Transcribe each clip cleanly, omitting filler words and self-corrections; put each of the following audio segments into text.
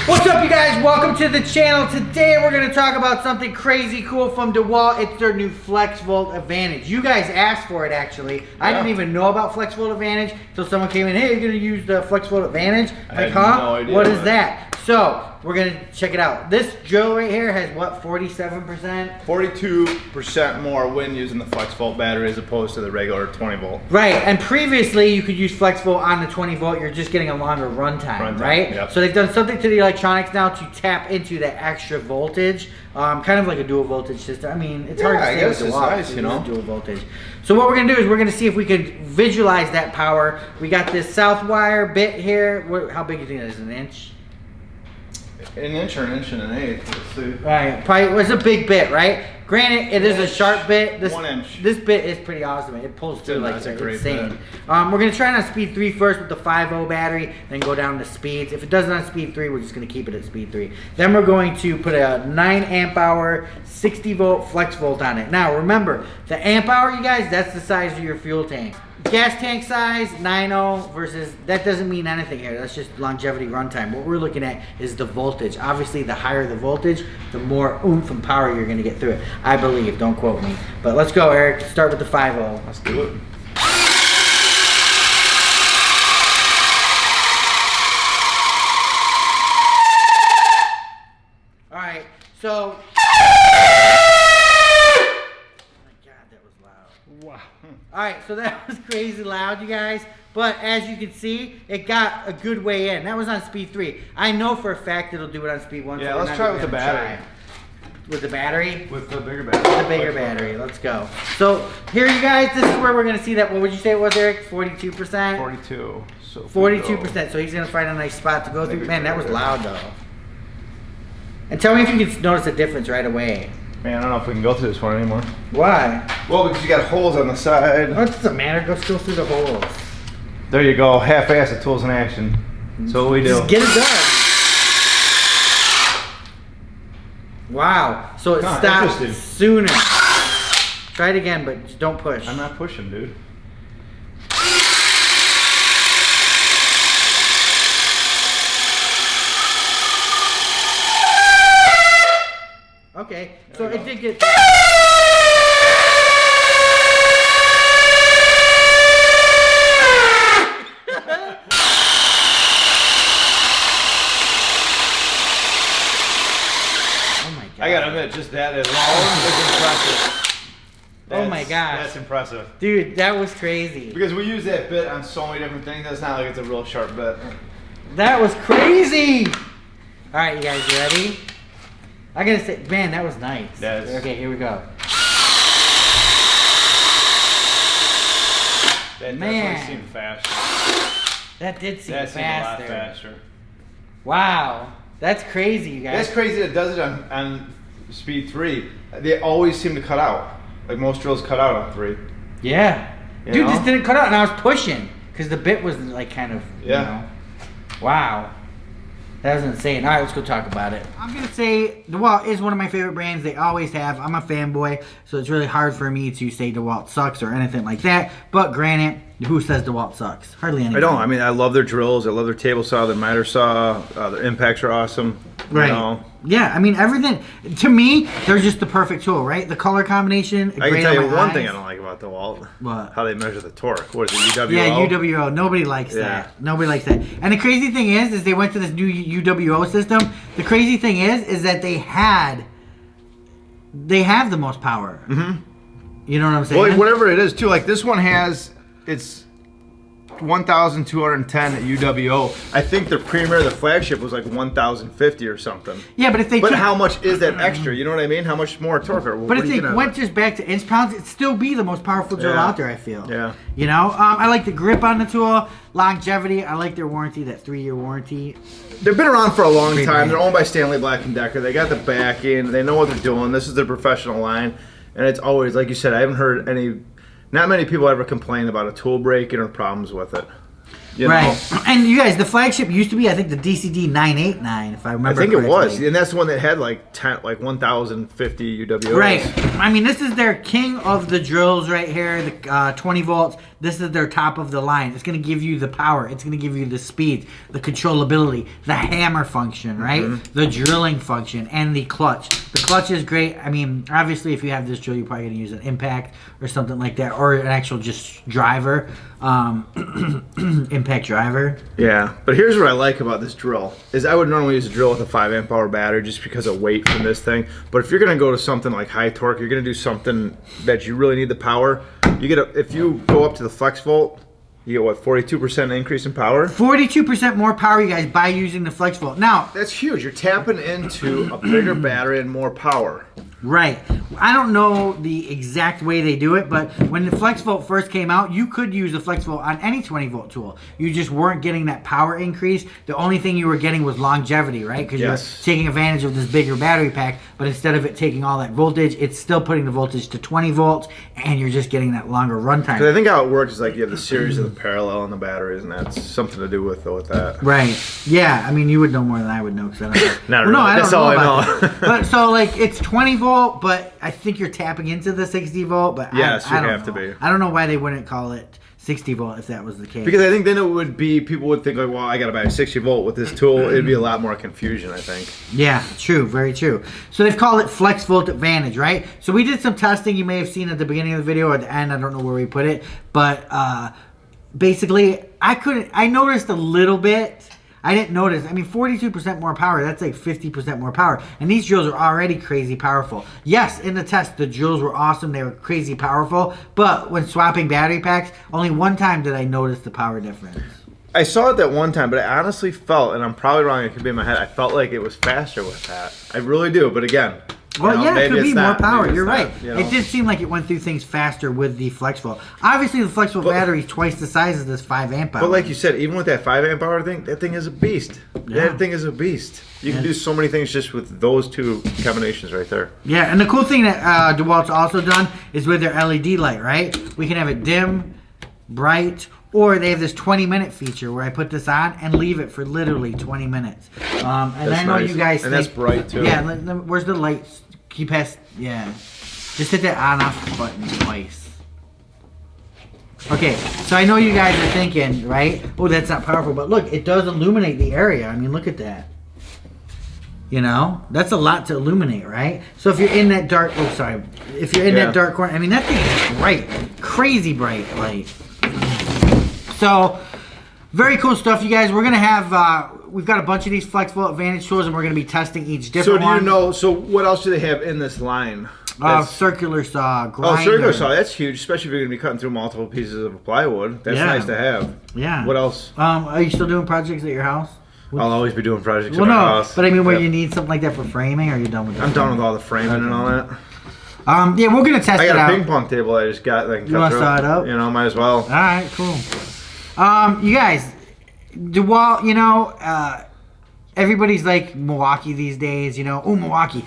What's up, you guys? Welcome to the channel. Today we're going to talk about something crazy cool from DeWALT. It's their new FLEXVOLT Advantage. You guys asked for it, actually. Yeah. I didn't even know about FLEXVOLT Advantage until someone came in, hey, you're going to use the FLEXVOLT Advantage? I had no idea what is that? So, we're going to check it out. This drill right here has, what, 47%? 42% more wind using the FLEXVOLT battery as opposed to the regular 20 volt. Right, and previously you could use FLEXVOLT on the 20 volt. You're just getting a longer runtime, right? Yep. So they've done something to the electronics now to tap into that extra voltage, kind of like a dual voltage system. I mean, it's hard to say with DeWALT, nice, you know, dual voltage. So what we're gonna do is we're gonna see if we can visualize that power. We got this south wire bit here. How big do you think that is? An inch? An inch or an inch and an eighth. Let's see. Right, probably it was a big bit, right? Granted, it is a sharp bit. 1 inch. This bit is pretty awesome. It pulls through like it's a great insane. bit. We're gonna try it on speed 3 first with the 5.0 battery, then go down to speeds. If it doesn't on speed 3, we're just gonna keep it at speed 3. Then we're going to put a 9 amp hour, 60 volt FLEXVOLT on it. Now remember, the amp hour, you guys, that's the size of your fuel tank. Gas tank size, 9.0 versus, that doesn't mean anything here. That's just longevity runtime. What we're looking at is the voltage. Obviously, the higher the voltage, the more oomph and power you're gonna get through it. I believe, don't quote me. But let's go, Eric. Start with the 5.0. Let's do it. All right, so. Wow. Alright, so that was crazy loud, you guys. But as you can see, it got a good way in. That was on speed 3. I know for a fact it'll do it on speed 1. Yeah, so let's try it with the battery. With the battery? With the bigger battery. With the bigger battery. Let's go. So here, you guys, this is where we're going to see that. What would you say it was, Eric? 42%? 42. So 42%. So he's going to find a nice spot to go through. Man, that was loud, though. And tell me if you can notice a difference right away. Man, I don't know if we can go through this one anymore. Why? Well, because you got holes on the side. What does it matter? Go still through the holes. There you go. Half-ass the tools in action. So what we do. Just get it done. Wow. So it stopped sooner. Try it again, but just don't push. I'm not pushing, dude. Okay, so it did get. Oh my god! I gotta admit, just that alone is impressive. Oh my gosh! That's impressive, dude. That was crazy. Because we use that bit on so many different things. That's not like it's a real sharp bit. That was crazy. All right, you guys, you ready? I gotta say, man, that was nice. Yes. Okay, here we go. That man, definitely seemed faster. That did seem that faster. Seemed a lot faster. Wow, that's crazy, you guys. That's crazy that it does it on speed 3. They always seem to cut out. Like most drills cut out on 3. Yeah. You Dude, know? this didn't cut out, and I was pushing because the bit was like kind of, you know. Wow. That was insane. All right, let's go talk about it. I'm going to say DeWALT is one of my favorite brands. They always have. I'm a fanboy, so it's really hard for me to say DeWALT sucks or anything like that. But granted, who says DeWALT sucks? Hardly anyone. I don't. I mean, I love their drills. I love their table saw, their miter saw. Their impacts are awesome. Right. You know. Yeah, I mean, everything. To me, they're just the perfect tool, right? The color combination. I can tell you one thing I don't like about DeWALT. What? How they measure the torque. What is it, UWO? Yeah, UWO. Nobody likes that. Nobody likes that. And the crazy thing is they went to this new UWO system. The crazy thing is that they have the most power. Mm-hmm. You know what I'm saying? Well, whatever it is, too. Like this one has, it's 1,210 at UWO. I think the Premier, the flagship, was like 1,050 or something. Yeah, but if they But how much is that extra? You know what I mean? How much more torque? But if they went just back to inch pounds, it'd still be the most powerful drill out there, I feel. Yeah. You know, I like the grip on the tool, longevity. I like their warranty, that 3-year warranty. They've been around for a long time. They're owned by Stanley Black & Decker. They got the backing. They know what they're doing. This is their professional line. And it's always, like you said, I haven't heard not many people ever complain about a tool breaking or problems with it. You know? Right. And you guys, the flagship used to be, I think, the DCD 989, if I remember I think correctly. it was, and that's the one that had like 1,050 UWOs. Right. I mean, this is their king of the drills right here, the 20 volts. This is their top of the line. It's going to give you the power. It's going to give you the speed, the controllability, the hammer function, right? The drilling function, and the clutch. The clutch is great. I mean, obviously, if you have this drill, you're probably going to use an impact or something like that, or an actual just driver, impact driver. Yeah, but here's what I like about this drill is I would normally use a drill with a 5 amp hour battery just because of weight from this thing. But if you're gonna go to something like high torque, you're gonna do something that you really need the power. You get if you go up to the FLEXVOLT, you get what, 42% increase in power? 42% more power, you guys, by using the FLEXVOLT. Now, that's huge. You're tapping into a bigger battery and more power. Right. I don't know the exact way they do it, but when the FLEXVOLT first came out, you could use the FLEXVOLT on any 20 volt tool. You just weren't getting that power increase. The only thing you were getting was longevity, right? Because you're taking advantage of this bigger battery pack, but instead of it taking all that voltage, it's still putting the voltage to 20 volts, and you're just getting that longer runtime. Because I think how it works is like you have the series of the parallel and the batteries, and that's something to do with that. Right. Yeah. I mean, you would know more than I would know because I don't know. Not really. No, I don't know about that. But so like it's 20 volt, but I think you're tapping into the 60 volt. But yes, I you don't have know. to be. I don't know why they wouldn't call it 60 volt if that was the case. Because I think then it would be, people would think like, well, I got to buy a 60 volt with this tool. It'd be a lot more confusion, I think. Yeah, true, very true. So they've called it FLEXVOLT Advantage, right? So we did some testing. You may have seen at the beginning of the video or at the end. I don't know where we put it, but basically, I noticed a little bit. I didn't notice. I mean, 42% more power. That's like 50% more power. And these drills are already crazy powerful. Yes, in the test, the drills were awesome. They were crazy powerful. But when swapping battery packs, only one time did I notice the power difference. I saw it that one time, but I honestly felt, and I'm probably wrong, it could be in my head, I felt like it was faster with that. I really do, but again... Well, yeah, it could be more power. You're right. You know? It did seem like it went through things faster with the FLEXVOLT. Obviously, the FLEXVOLT battery is twice the size of this 5 amp hour. But like you said, even with that 5 amp hour thing, that thing is a beast. Yeah. That thing is a beast. You can do so many things just with those two combinations right there. Yeah, and the cool thing that DeWALT's also done is with their LED light, right? We can have it dim, bright, or they have this 20-minute feature where I put this on and leave it for literally 20 minutes. And I know you guys think... And that's bright, too. Yeah, where's the light? Keep past... Yeah. Just hit that on-off button twice. Okay, so I know you guys are thinking, right? Oh, that's not powerful. But look, it does illuminate the area. I mean, look at that. You know? That's a lot to illuminate, right? So if you're in that dark... Oh, sorry. If you're in that dark corner... I mean, that thing is bright. Crazy bright light. So, very cool stuff, you guys. We're going to have, we've got a bunch of these FLEXVOLT Advantage tools, and we're going to be testing each different one. So, do you know, so what else do they have in this line? Circular saw, grinder. Oh, circular saw, that's huge, especially if you're going to be cutting through multiple pieces of plywood. That's nice to have. Yeah. What else? Are you still doing projects at your house? I'll always be doing projects at my house. But I mean, where you need something like that for framing, or are you done with that? I'm done with all the framing and all that. Yeah, we're going to test it out. I got a ping pong table I just got that I can cut through. You want to saw it up? You know, might as well. All right, cool. You guys, DeWALT, you know, everybody's like Milwaukee these days, you know. Oh, Milwaukee,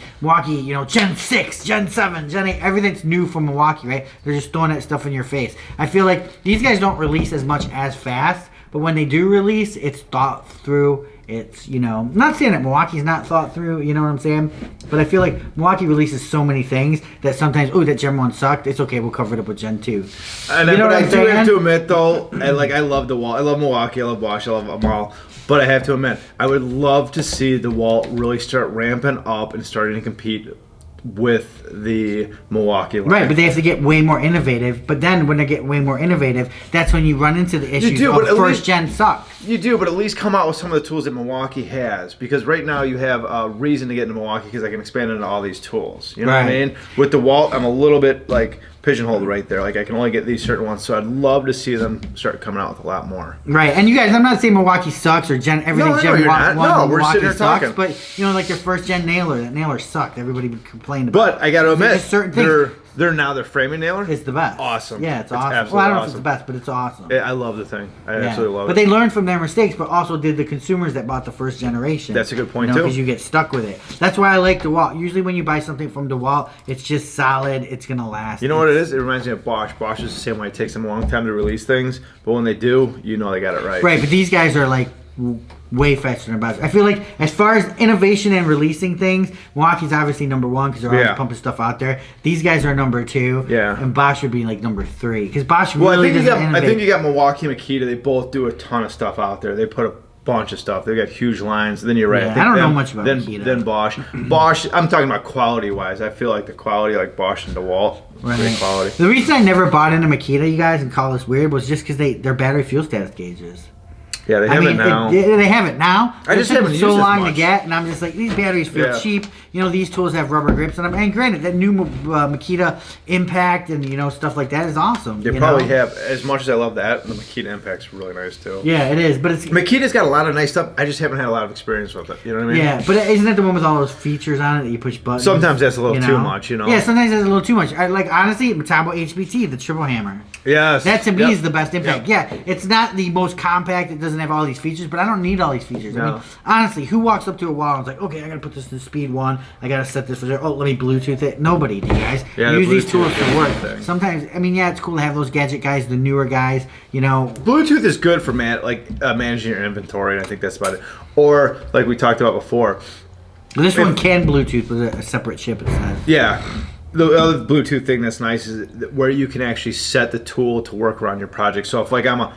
you know, Gen 6, Gen 7, Gen 8, everything's new from Milwaukee, right? They're just throwing that stuff in your face. I feel like these guys don't release as much as fast, but when they do release, it's thought through. It's, you know, I'm not saying that Milwaukee's not thought through, you know what I'm saying? But I feel like Milwaukee releases so many things that sometimes, oh, that Gen 1 sucked. It's okay, we'll cover it up with Gen 2. And you know but I do have to admit, though, I love DeWALT. I love Milwaukee, I love Bosch, I love them all. But I have to admit, I would love to see DeWALT really start ramping up and starting to compete with the Milwaukee line. Right, but they have to get way more innovative. But then when they get way more innovative, that's when you run into the issues of first gen sucks. You do, but at least come out with some of the tools that Milwaukee has. Because right now you have a reason to get into Milwaukee because I can expand into all these tools. You know what I mean? With DeWALT, I'm a little bit like pigeonholed right there. Like I can only get these certain ones. So I'd love to see them start coming out with a lot more. Right, and you guys, I'm not saying Milwaukee sucks or everything Gen 1 No, we're sitting here sucks, talking. but you know, like their first gen nailer, that nailer sucked. Everybody would complain about. But I got to admit, certain things. Their framing nailer. It's the best. Awesome. Yeah, it's awesome. Well, I absolutely don't know if awesome. it's the best, but it's awesome. I love the thing. I absolutely love it. But they learned from their mistakes, but also did the consumers that bought the first generation. That's a good point, too. Because you get stuck with it. That's why I like DeWALT. Usually when you buy something from DeWALT, it's just solid. It's going to last. You know what it is? It reminds me of Bosch. Bosch is the same way. It takes them a long time to release things, but when they do, you know they got it right. Right, but these guys are like way faster than Bosch. I feel like as far as innovation and releasing things, Milwaukee's obviously number one because they're always pumping stuff out there. These guys are number two. Yeah. And Bosch would be like number three because Bosch Well, really doesn't I innovate. think you got Milwaukee and Makita. They both do a ton of stuff out there. They put a bunch of stuff. They got huge lines. Then you're right. Yeah, I think I don't know much about Makita. Then Bosch. Bosch. I'm talking about quality wise. I feel like the quality, like Bosch and DeWALT, great quality. The reason I never bought into Makita, you guys, and call this weird, was just because their battery fuel status gauges. Yeah, they have it now. They have it now. I just It took haven't them so used it long to much. get, and I'm just like, these batteries feel Yeah. cheap. You know, these tools have rubber grips on them. And granted, that new Makita Impact and, stuff like that is awesome. They probably have, as much as I love that, the Makita Impact's really nice too. Yeah, it is. But it's... Makita's got a lot of nice stuff. I just haven't had a lot of experience with it. You know what I mean? Yeah, but isn't that the one with all those features on it that you push buttons? Sometimes that's a little too much, Yeah, sometimes that's a little too much. Honestly, Metabo HBT, the triple hammer. Yes. That to me Yep. is the best impact. Yep. Yeah, it's not the most compact. It doesn't have all these features, but I don't need all these features. I No. mean, honestly, who walks up to a wall and is like, okay, I gotta put this in speed 1. I gotta set this for there. Oh, let me Bluetooth it. Nobody, do you guys. Yeah, Use the these tools Bluetooth to work. thing. Sometimes, I mean, yeah, it's cool to have those gadget guys, the newer guys. Bluetooth is good for managing your inventory, and I think that's about it. Or like we talked about before. This one can Bluetooth with a separate chip. It says. Yeah. The other Bluetooth thing that's nice is where you can actually set the tool to work around your project. So if I'm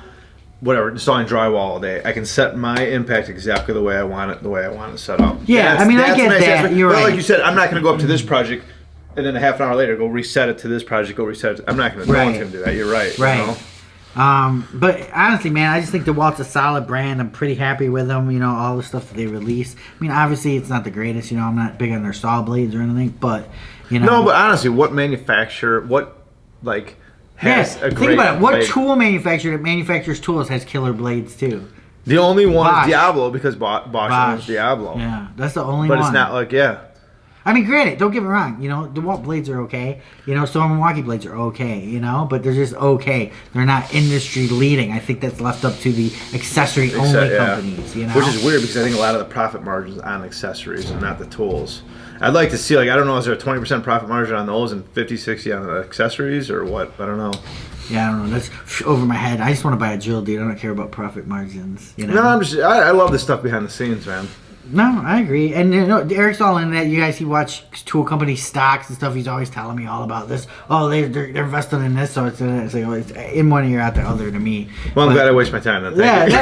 installing drywall all day, I can set my impact exactly the way I want it set up. Yeah, I mean, I get a nice that. aspect. You're But right. like you said, I'm not going to go up to this project and then a half an hour later go reset it to this project, go reset it. I'm not going to. No one's going to do that. You're right. Right. You know? But honestly, man, I just think DeWalt's a solid brand. I'm pretty happy with them. You know, all the stuff that they release. I mean, obviously, it's not the greatest. I'm not big on their saw blades or anything, but No, but honestly, what manufacturer, has a great think about it. What blade? tool manufacturer that manufactures tools has killer blades too? The only one Bosch. is Diablo because Bosch owns Diablo. Yeah, that's the only But one. it's not like, I mean, granted, don't get me wrong. DeWalt blades are okay. So Milwaukee blades are okay. But they're just okay. They're not industry leading. I think that's left up to the accessory only companies. Which is weird because I think a lot of the profit margins on accessories and not the tools. I'd like to see, I don't know, is there a 20% profit margin on those and 50, 60 on the accessories or what? I don't know. Yeah, I don't know. That's over my head. I just want to buy a drill, dude. I don't care about profit margins. No, I love the stuff behind the scenes, man. No, I agree. And Eric's all in that. You guys, he watch tool company stocks and stuff. He's always telling me all about this. Oh, they're investing in this, so it's like it's in one ear out the other to me. Well, I'm glad I waste my time then. Thank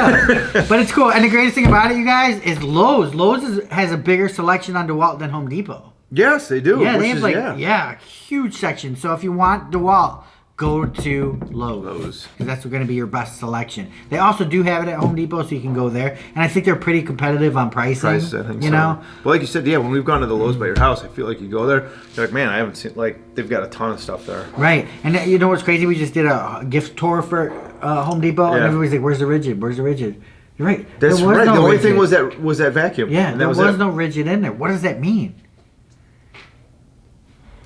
you. But it's cool. And the greatest thing about it, you guys, is Lowe's. Lowe's has a bigger selection on DeWalt than Home Depot. Yes, they do. Yeah, they have huge section. So if you want DeWalt, go to Lowe's. Because that's going to be your best selection. They also do have it at Home Depot, so you can go there. And I think they're pretty competitive on pricing. Prices, I think so. Well, like you said, when we've gone to the Lowe's by your house, I feel like you go there, you're like, man, I haven't seen, they've got a ton of stuff there. Right. And you know what's crazy? We just did a gift tour for Home Depot, and everybody's like, where's the rigid? Where's the rigid? You're right. That's right. The only thing was that vacuum. Yeah, and there was no rigid in there. What does that mean?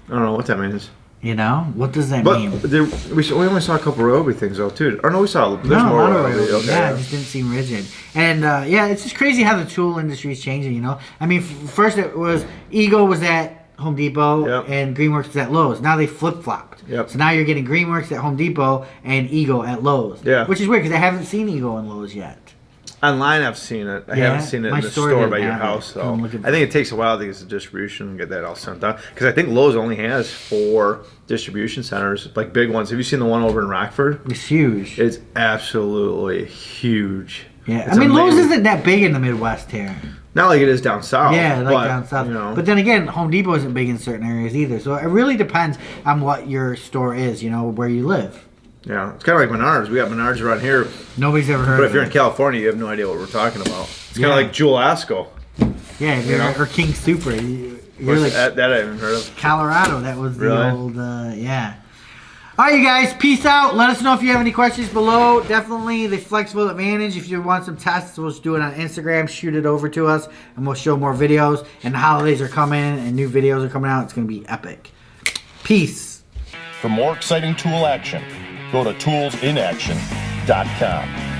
I don't know what that means. What does that mean? We only saw a couple Ryobi things though too. Or no, we saw there's more Ryobi. Okay, yeah, it just didn't seem rigid. And it's just crazy how the tool industry is changing. I mean, first it was Ego was at Home Depot and Greenworks was at Lowe's. Now they flip flopped. Yep. So now you're getting Greenworks at Home Depot and Ego at Lowe's. Yeah. Which is weird because I haven't seen Ego in Lowe's yet. Online, I've seen it. I haven't seen it in the store by your house, though. I think it takes a while to get the distribution and get that all sent out. Because I think Lowe's only has 4 distribution centers, big ones. Have you seen the one over in Rockford? It's huge. It's absolutely huge. Yeah, I mean, Lowe's isn't that big in the Midwest here. Not like it is down south. Yeah, down south. But then again, Home Depot isn't big in certain areas either. So it really depends on what your store is, where you live. Yeah, it's kind of like Menards. We got Menards around here. Nobody's ever heard of it. But if you're in California, you have no idea what we're talking about. It's kind of like Jewel Asco. Yeah, or King Super. You're like that I haven't heard of. Colorado. That was the old, yeah. All right, you guys, peace out. Let us know if you have any questions below. Definitely the FLEXVOLT Advantage. If you want some tests, we'll just do it on Instagram. Shoot it over to us, and we'll show more videos. And the holidays are coming, and new videos are coming out. It's going to be epic. Peace. For more exciting tool action, go to toolsinaction.com.